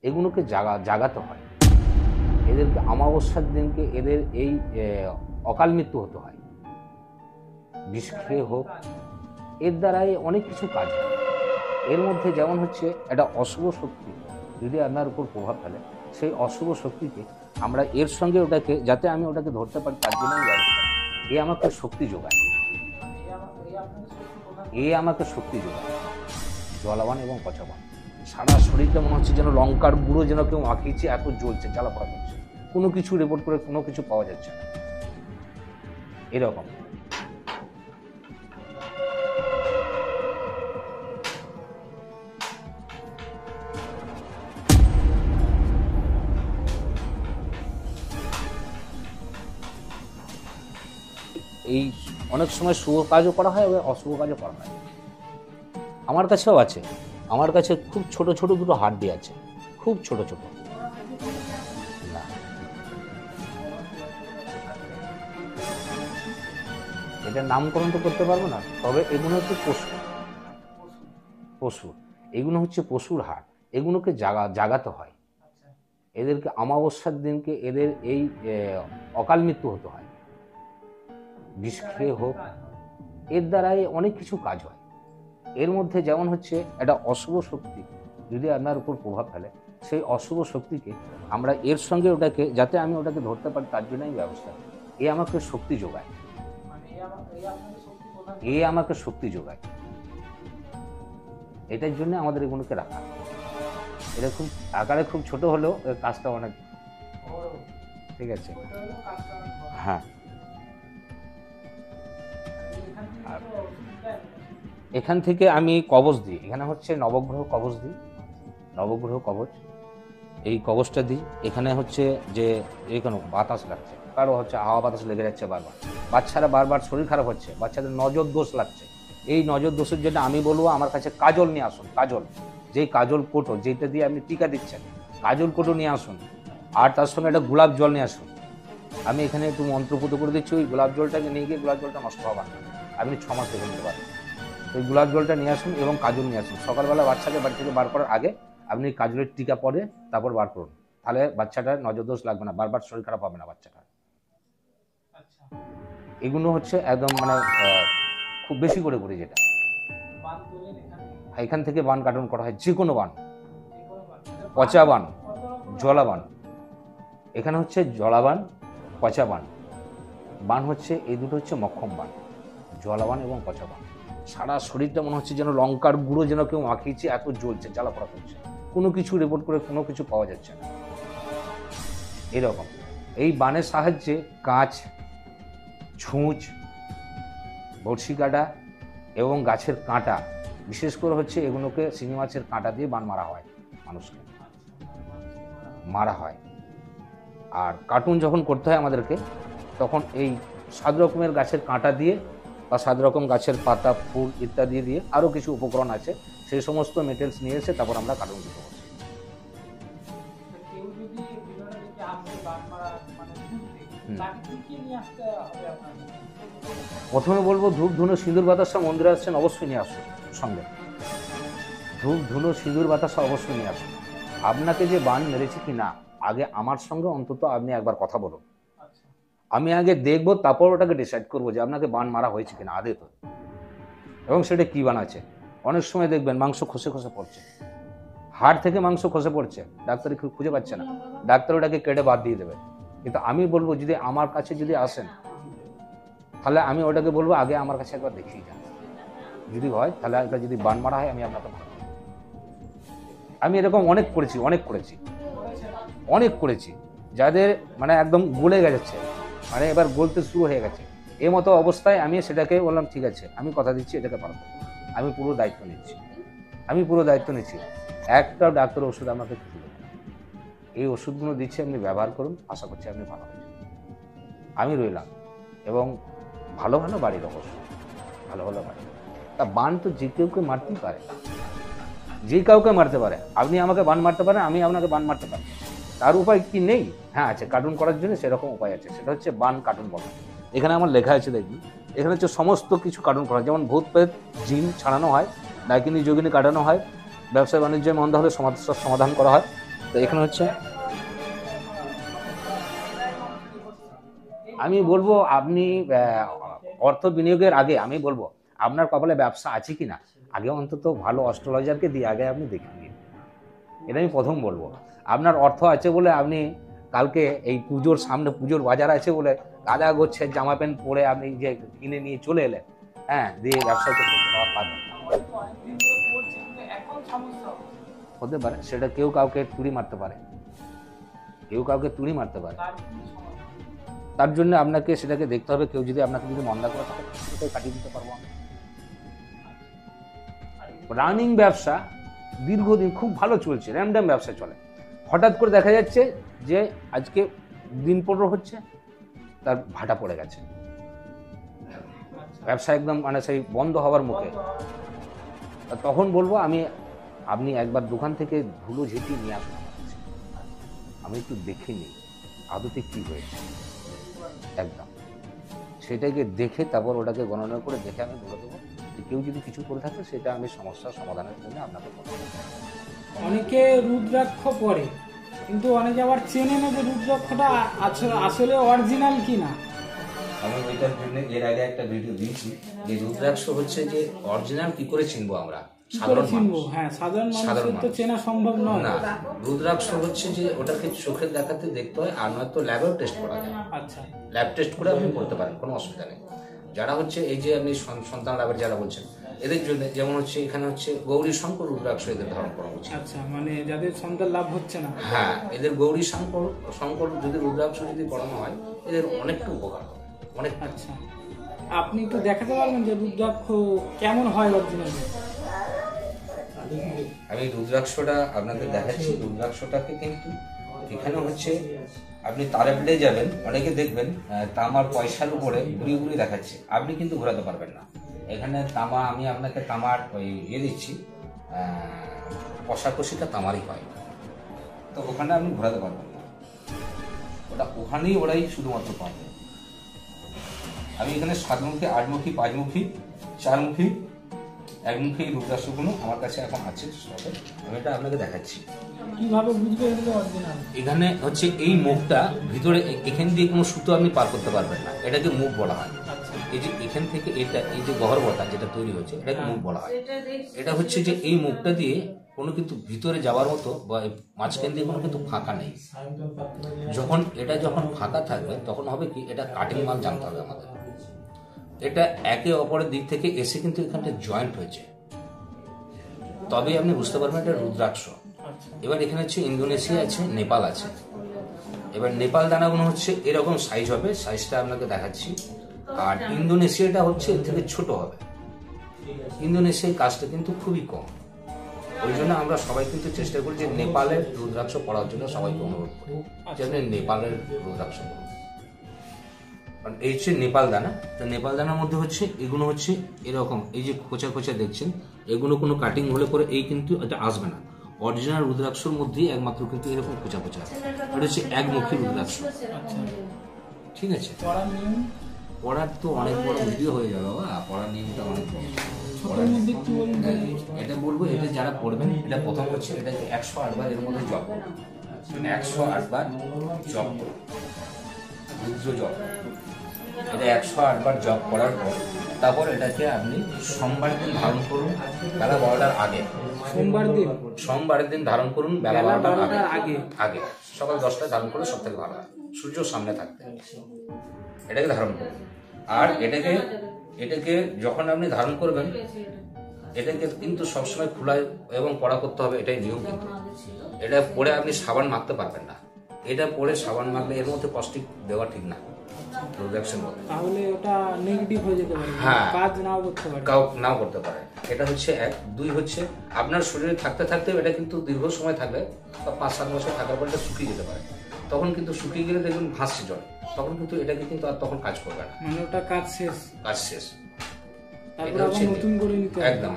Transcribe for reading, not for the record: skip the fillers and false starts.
এগুলোকে জাগাতে হয়। এদেরকে অমাবস্যার দিনকে এদের এই অকাল মৃত্যু হতে হয়, বিষ খেয়ে হোক। এর দ্বারাই অনেক কিছু কাজ হয়। এর মধ্যে যেমন হচ্ছে একটা অশুভ শক্তি যদি আপনার উপর প্রভাব ফেলে, সেই অশুভ শক্তিকে আমরা এর সঙ্গে ওটাকে যাতে আমি ওটাকে ধরতে পারি তার জন্য আমি ব্যবস্থা করি। এ আমাকে শক্তি যোগায়, এ আমাকে শক্তি যোগায়। জলাবান এবং পচাবান, সারা শরীরটা মনে হচ্ছে যেন লঙ্কার গুঁড়ো যেন কেউ মাখিয়েছে, এত জ্বলছে, জ্বালাপড়া করছে, কোনো কিছু রিপোর্ট করে কোনো কিছু পাওয়া যাচ্ছে না, এরকম। এই অনেক সময় শুভ কাজও করা হয়, আবার অশুভ কাজও করা হয়। আমার কাছেও আছে, আমার কাছে খুব ছোট ছোট দুটো হাড্ডি আছে, খুব ছোট ছোট। না, এটার নামকরণ তো করতে পারবো না, তবে এগুলো হচ্ছে পশু, পশু এগুলো হচ্ছে পশুর হাড়। এগুলোকে জাগাতে হয়। এদেরকে অমাবস্যার দিনকে এদের এই অকাল মৃত্যু হতে হয়, বিষ খেয়ে হোক। এর দ্বারাই অনেক কিছু কাজ হয়। এর মধ্যে যেমন হচ্ছে একটা অশুভ শক্তি যদি আপনার উপর প্রভাব ফেলে, সেই অশুভ শক্তিকে আমরা এর সঙ্গে ওটাকে যাতে আমি ওটাকে ধরতে পারি তার জন্য আমি ব্যবস্থা করি। এ আমাকে শক্তি যোগায়, এ আমাকে শক্তি যোগায়। এটার জন্য আমাদের এগুলোকে রাখা। এটা খুব আকারে খুব ছোট হলেও এর কাজটা অনেক, ঠিক আছে। হ্যাঁ, আর এখান থেকে আমি কবচ দিই, এখানে হচ্ছে নবগ্রহ কবচ দিই, নবগ্রহ কবচ। এই কবচটা দিই, এখানে হচ্ছে যে এখানে বাতাস লাগছে, কারো হচ্ছে হাওয়া বাতাস লেগে যাচ্ছে বারবার, বাচ্চারা বারবার শরীর খারাপ হচ্ছে, বাচ্চাদের নজর দোষ লাগছে, এই নজর দোষের জন্য আমি বলবো আমার কাছে কাজল নিয়ে আসুন। কাজল, যেই কাজল কোটো যেটা দিয়ে আপনি টিকা দিচ্ছেন, কাজল কোটো নিয়ে আসুন, আর তার সঙ্গে একটা গোলাপ জল নিয়ে আসুন। আমি এখানে একটু মন্ত্রপুত করে দিচ্ছি, ওই গোলাপ জলটাকে নিয়ে গিয়ে গোলাপ জলটা নষ্ট হবার না, আপনি 6 মাস রেখে নিতে পারেন। ওই গোলাপ জলটা নিয়ে আসুন এবং কাজল নিয়ে আসুন। সকালবেলা বাচ্চাকে বাড়ি থেকে বার করার আগে আপনি কাজলের টিকা পরে তারপর বার করুন, তাহলে বাচ্চাটার নজর দোষ লাগবে না, বারবার শরীর খারাপ হবে না বাচ্চাটার। এগুলো হচ্ছে একদম মানে খুব বেশি করে করি যেটা। এখান থেকে বান কাটন করা হয়, যে কোনো বান, পচা বান, জলাবান। এখানে হচ্ছে জলাবান, পচা বান। বান হচ্ছে এই দুটো হচ্ছে মক্ষম বান, জলাবান এবং পচা বান। সারা শরীরটা মনে হচ্ছে যেন লঙ্কার গুঁড়ো যেন কেউ মাখিয়েছে, এত জ্বলছে, জ্বালাপড়া করছে, কোনো কিছু রিপোর্ট করে কোনো কিছু পাওয়া যাচ্ছে না, এরকম। এই বানের সাহায্যে কাঁচ, ছুঁচ, বড়শি কাটা এবং গাছের কাঁটা, বিশেষ করে হচ্ছে এগুলোকে শিঙি মাছের কাঁটা দিয়ে বান মারা হয়, মানুষকে মারা হয়। আর কার্টুন যখন করতে হয় আমাদেরকে, তখন এই 7 রকমের গাছের কাঁটা দিয়ে বা 7 রকম গাছের পাতা, ফুল ইত্যাদি দিয়ে আরও কিছু উপকরণ আছে, সেই সমস্ত মেটেরিয়ালস নিয়ে এসে তারপর আমরা কার্টুন দিতে পারি। প্রথমে বলবো ধূপ ধুনো সিঁদুর বাতাসা, মন্দিরে আসছেন অবশ্যই নিয়ে আসুন সঙ্গে, ধূপ ধুনো সিঁদুর বাতাসা অবশ্যই নিয়ে আসুন। আপনাকে যে বান মেরেছে কি না, আগে আমার সঙ্গে অন্তত আপনি একবার কথা বলুন, আমি আগে দেখবো, তারপর ওটাকে ডিসাইড করবো যে আপনাকে বান মারা হয়েছে কিনা আদে তো, এবং সেটা কী বান আছে। অনেক সময় দেখবেন মাংস খসে খসে পড়ছে, হাড় থেকে মাংস খসে পড়ছে, ডাক্তার খুঁজে পাচ্ছে না, ডাক্তার ওটাকে কেটে বাদ দিয়ে দেবে। কিন্তু আমি বলবো যদি আমার কাছে যদি আসেন, তাহলে আমি ওটাকে বলবো আগে আমার কাছে একবার দেখিয়ে যান, যদি হয় তাহলে একটা যদি বান মারা হয় আমি আপনাকে ভালো। আমি এরকম অনেক করেছি, অনেক করেছি, যাদের মানে একদম গলে গেছে, মানে এবার গলতে শুরু হয়ে গেছে, এই মতো অবস্থায় আমি সেটাকে বললাম ঠিক আছে আমি কথা দিচ্ছি এটাকে পারবো, আমি পুরো দায়িত্ব নিচ্ছি, একটা ডাক্তার ওষুধ আমাকে দিল, এই ওষুধগুলো দিচ্ছি, আপনি ব্যবহার করুন, আশা করছি আপনি ভালো হয়ে যাবেন। আমি রইলাম, এবং ভালো ভালো বাড়ির অবশ্য, ভালো ভালো বাড়ি। তা বান তো যে কেউকে মারতেই পারে, যে কাউকে মারতে পারে, আপনি আমাকে বান মারতে পারেন, আমি আপনাকে বান মারতে পারি, তার উপায় কি নেই? হ্যাঁ আছে, কার্টুন করার জন্য সেরকম উপায় আছে, সেটা হচ্ছে বান কার্টুন বলা। এখানে আমার লেখা আছে দেখুন, এখানে হচ্ছে সমস্ত কিছু কার্টুন করা, যেমন ভূত প্রেত জিন ছাড়ানো হয়, ডাকিনী যোগিনী কাটানো হয়, ব্যবসা বাণিজ্যের মন্দা হলে সমস্যার সমাধান করা হয়, তো এখানে হচ্ছে আমি বলবো আপনি অর্থ বিনিয়োগের আগে আমি বলবো আপনার কপালে ব্যবসা আছে কিনা আগে অন্তত ভালো অস্ট্রোলজারকে দিয়ে আগে আপনি দেখে নিন। এটা আমি প্রথম বলবো। আপনার অর্থ আছে বলে আপনি কালকে এই পুজোর সামনে পুজোর বাজার আছে বলে গাদা গোছের জামা প্যান্ট পরে আপনি যে কিনে নিয়ে চলে এলেন, হ্যাঁ, দিয়ে ব্যবসা করতে পারবেন হতে পারে। সেটা কেউ কাউকে তুড়ি মারতে পারে, কেউ কাউকে তুড়ি মারতে পারে। তার জন্য আপনাকে সেটাকে দেখতে হবে। কেউ যদি আপনাকে যদি মন্দা করে থাকে সেটাকে কাটিয়ে দিতে পারবো আমি। রানিং ব্যবসা দীর্ঘদিন খুব ভালো চলছে, র্যান্ডম ব্যবসা চলে। হঠাৎ করে দেখা যাচ্ছে যে আজকে দিন 15 হচ্ছে, তার ভাটা পড়ে গেছে, ব্যবসা একদম মানে সেই বন্ধ হওয়ার মুখে। তখন বলবো আপনি একবার দোকান থেকে ধুলো ঝেঁটিয়ে নিয়ে আসুন, আমি একটু দেখে নিই আদতে কি হয়েছে একদম, সেটাকে দেখে তারপর ওটাকে গণনা করে দেখে আমি বলে দেবো যে কেউ যদি কিছু করে থাকে সেটা আমি সমস্যার সমাধানের জন্য আপনাকে বলবো। অনেকে রুদ্রাক্ষ পরে, কিন্তু অনেকে আবার চেনে না যে রুদ্রাক্ষটা আসলে অরিজিনাল কিনা। আমি ওইটার জন্য এর আগে একটা ভিডিও দিয়েছি যে রুদ্রাক্ষ হচ্ছে যে অরিজিনাল কি করে চিনবো আমরা, সাধারণ মানুষের তো চেনা সম্ভব নয়। না, রুদ্রাক্ষ হচ্ছে যে ওটাকে চোখে দেখাতে দেখতে হয়, আর নয়তো ল্যাবেও টেস্ট করা যায়। আচ্ছা, ল্যাব টেস্ট করে আপনি করতে পারেন, কোনো অসুবিধা নেই। যারা হচ্ছে এই যে আপনি সন্তান লাভের যারা বলছেন এদের জন্য, যেমন হচ্ছে এখানে হচ্ছে গৌরী শঙ্কর রুদ্রাক্ষ এদের ধারণ করা উচিত। আচ্ছা, মানে যাদের সন্তান লাভ হচ্ছে না, হ্যাঁ, এদের গৌরী শঙ্কর যদি রুদ্রাক্ষ যদি পড়ানো হয় এদের অনেকটা উপকার হবে, অনেক। আচ্ছা, আপনি একটু দেখাতে পারবেন যে রুদ্রাক্ষ কেমন হয় অরিজিনাল? আমি রুদ্রাক্ষটা আপনাদের দেখাচ্ছি। রুদ্রাক্ষটাকে কিন্তু এখানে হচ্ছে আপনি তারে পেলে যাবেন, অনেকে দেখবেন তামার পয়সার উপরে ঘুরিয়ে ঘুরিয়ে দেখাচ্ছে, আপনি কিন্তু ঘোরাতে পারবেন না। এখানে তামা, আমি আপনাকে তামার ওই দিচ্ছি, কষাকষিটা তামারই হয়, তো ওখানে আপনি ঘোরাতে পারবেন না, ওটা ওখানেই ওরাই শুধুমাত্র পাবে। আমি এখানে 7মুখী, 8মুখী, 5মুখী, 4মুখী, 1মুখী রুদ্রাক্ষগুলো আমার কাছে এখন আছে স্টকে, আমি এটা আপনাকে দেখাচ্ছি। কিভাবে বুঝবে এগুলো অরিজিনাল? এখানে হচ্ছে এই মুখটা ভিতরে, এখান দিয়ে কোনো সুতো আপনি পার করতে পারবেন না, এটাকে মুখ বলা হয়। এই যে এখান থেকে এটা, এই যে গহ্বরটা যেটা তৈরি হচ্ছে এটাকে মুখ বলা হয়। এটা হচ্ছে যে এই মুখটা দিয়ে কোনো কিন্তু ভিতরে যাওয়ার মতো বা মাঝখান দিয়ে কোনো কিন্তু ফাঁকা নেই। যখন ফাঁকা থাকবে তখন হবে কি, এটা কাটিং মাল জানতে হবে আমাদের। এটা একে অপরের দিক থেকে এসে কিন্তু এখানটা জয়েন্ট হয়েছে, তবেই আপনি বুঝতে পারবেন এটা রুদ্রাক্ষ। এবার এখানে হচ্ছে ইন্দোনেশিয়া আছে, নেপাল আছে। এবার নেপাল দানাগুলো হচ্ছে এরকম সাইজ হবে, সাইজটা আপনাকে দেখাচ্ছি। আর ইন্দোনেশিয়াটা হচ্ছে এর থেকে ছোট হবে। ইন্দোনেশিয়ার কাজটা কিন্তু খুবই কম, ওই জন্য আমরা সবাই কিন্তু চেষ্টা করি যে নেপালের রুদ্রাক্ষ পড়ার জন্য সবাইকে অনুরোধ করি যে আপনি নেপালের রুদ্রাক্ষ পড়ুন। কারণ এই হচ্ছে নেপাল দানা। তো নেপাল দানার মধ্যে হচ্ছে এগুলো হচ্ছে এরকম, এই যে খোঁচা খোঁচা দেখছেন, এগুলো কোনো কাটিং হলে পরে এই কিন্তু এটা আসবে না। অরিজিনাল রুদ্রাক্ষর মধ্যেই একমাত্র কিন্তু এরকম খোঁচা খোঁচা আছে, এটা হচ্ছে একমুখী রুদ্রাক্ষ। ঠিক আছে, পড়ার তো অনেক বড় ভিডিও হয়ে যাবে বাবা, পড়ার নিয়মটা অনেক বড়। এটা বলবো, এটা যারা পড়বেন, এটা প্রথম হচ্ছে এটাকে 108 বার এর মধ্যে জপ করুন, 108 বার জপ করুন, রুদ্র জপ। এটা 108 বার জপ করার পর তারপর এটাকে আপনি সোমবার দিন ধারণ করুন বেলা 12টার আগে। সোমবারের দিন ধারণ করুন বেলা 12টার আগে, সকাল 10টায় ধারণ করলে সব থেকে ভালো হয়, সূর্য সামনে থাকতে এটাকে ধারণ করুন। আর এটাকে যখন আপনি ধারণ করবেন, এটাকে কিন্তু সবসময় খোলা এবং কড়া করতে হবে, এটাই নিয়ম। কিন্তু এটা পরে আপনি সাবান মাখতে পারবেন না, এটা পরে সাবান মাখলে এর মধ্যে কস্টিক দেওয়া ঠিক না, তাহলে ওটা নেগেটিভ হয়ে যেতে পারে, কাজ নাও করতে পারে। এটা হচ্ছে 1। 2 হচ্ছে আপনার শরীরে থাকতে থাকতে এটা কিন্তু দীর্ঘ সময় থাকবে, 5-7 বছর থাকার পর এটা শুকিয়ে যেতে পারে, তখন কিন্তু শুকিয়ে গেলে দেখুন ভাসছে জল, তখন কিন্তু এটাকে কিন্তু আর তখন কাজ করবে না, মানে ওটা কাজ শেষ। এটা হচ্ছে একদম।